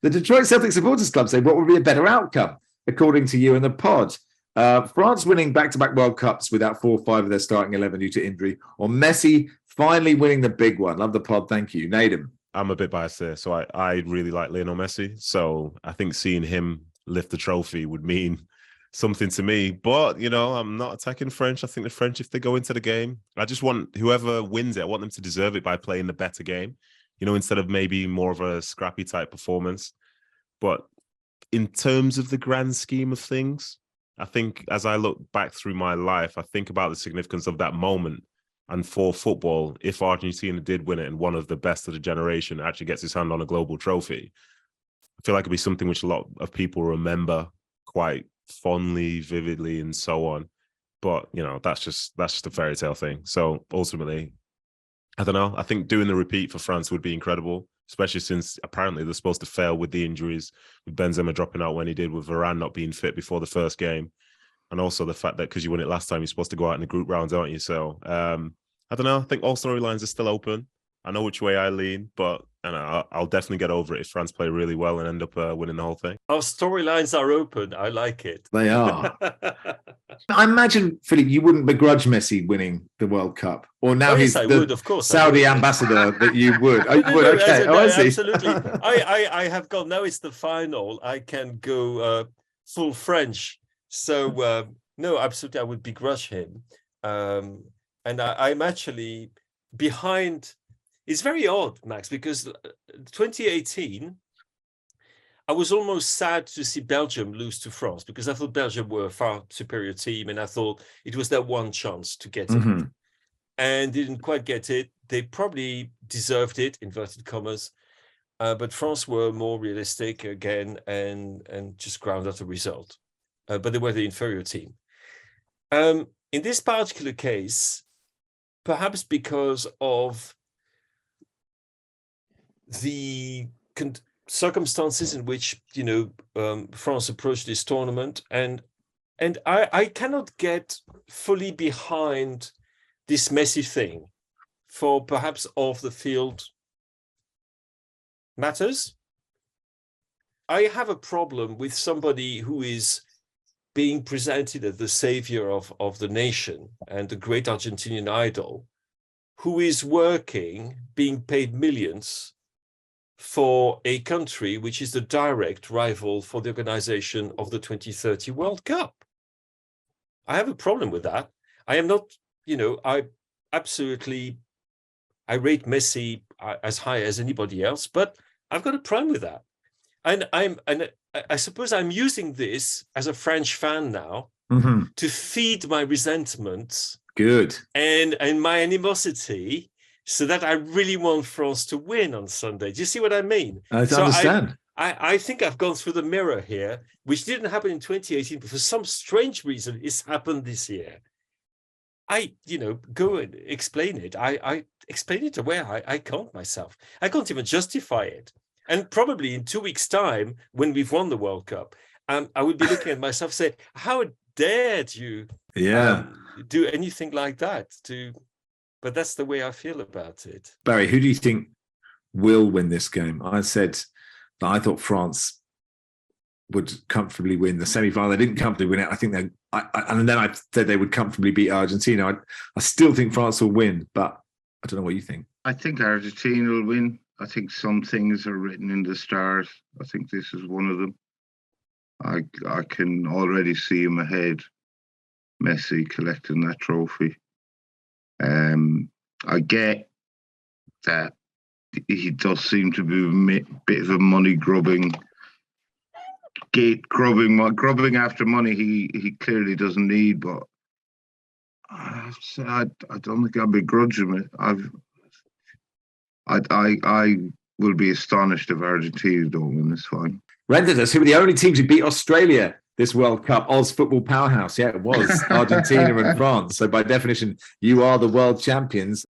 The Detroit Celtic Supporters Club say, what would be a better outcome, according to you and the pod? France winning back-to-back World Cups without 4 or 5 of their starting 11 due to injury, or Messi finally winning the big one? Love the pod. Thank you. Nedum. I'm a bit biased there. So I really like Lionel Messi. So I think seeing him lift the trophy would mean something to me. But, I'm not attacking French. I think the French, if they go into the game, I just want whoever wins it, I want them to deserve it by playing the better game, instead of maybe more of a scrappy type performance. But in terms of the grand scheme of things, I think as I look back through my life, I think about the significance of that moment. And for football, if Argentina did win it and one of the best of the generation actually gets his hand on a global trophy, I feel like it'd be something which a lot of people remember quite fondly, vividly, and so on. But, that's just a fairy tale thing. So ultimately, I don't know. I think doing the repeat for France would be incredible, especially since apparently they're supposed to fail with the injuries, with Benzema dropping out when he did, with Varane not being fit before the first game. And also the fact that because you won it last time, you're supposed to go out in the group rounds, aren't you? So I don't know. I think all storylines are still open. I know which way I lean, but I'll definitely get over it if France play really well and end up winning the whole thing. Our storylines are open. I like it. They are. I imagine, Philippe, you wouldn't begrudge Messi winning the World Cup, or now he's the would, of course, Saudi ambassador that you would. Absolutely. I have gone. Now it's the final. I can go full French. So no, absolutely, I would begrudge him. And I'm actually behind. It's very odd, Max, because 2018, I was almost sad to see Belgium lose to France because I thought Belgium were a far superior team, and I thought it was their one chance to get it, and didn't quite get it. They probably deserved it, inverted commas, but France were more realistic again and just ground out a result. But they were the inferior team. In this particular case, perhaps because of the circumstances in which France approached this tournament, and I cannot get fully behind this Messi thing for perhaps off the field matters. I have a problem with somebody who is being presented as the savior of the nation and the great Argentinian idol, who is working, being paid millions for a country which is the direct rival for the organization of the 2030 World Cup. I have a problem with that. I am not, I rate Messi as high as anybody else, but I've got a problem with that. And I suppose I'm using this as a French fan now to feed my resentment. Good. And my animosity, so that I really want France to win on Sunday. Do you see what I mean? I understand. I think I've gone through the mirror here, which didn't happen in 2018, but for some strange reason, it's happened this year. I go and explain it. I explain it away. I can't myself. I can't even justify it. And probably in 2 weeks' time, when we've won the World Cup, I would be looking at myself saying, how dared you do anything like that? But that's the way I feel about it. Barry, who do you think will win this game? I said that I thought France would comfortably win the semi-final. They didn't comfortably win it. I think and then I said they would comfortably beat Argentina. I still think France will win, but I don't know what you think. I think Argentina will win. I think some things are written in the stars. I think this is one of them. I can already see him ahead, Messi collecting that trophy. I get that he does seem to be a bit of a money grubbing, grubbing after money he clearly doesn't need, but I don't think I'll begrudge him. I will be astonished if Argentina don't win this final. Rendered us, who were the only teams who beat Australia this World Cup, Oz football powerhouse. Yeah, it was Argentina and France. So by definition, you are the world champions.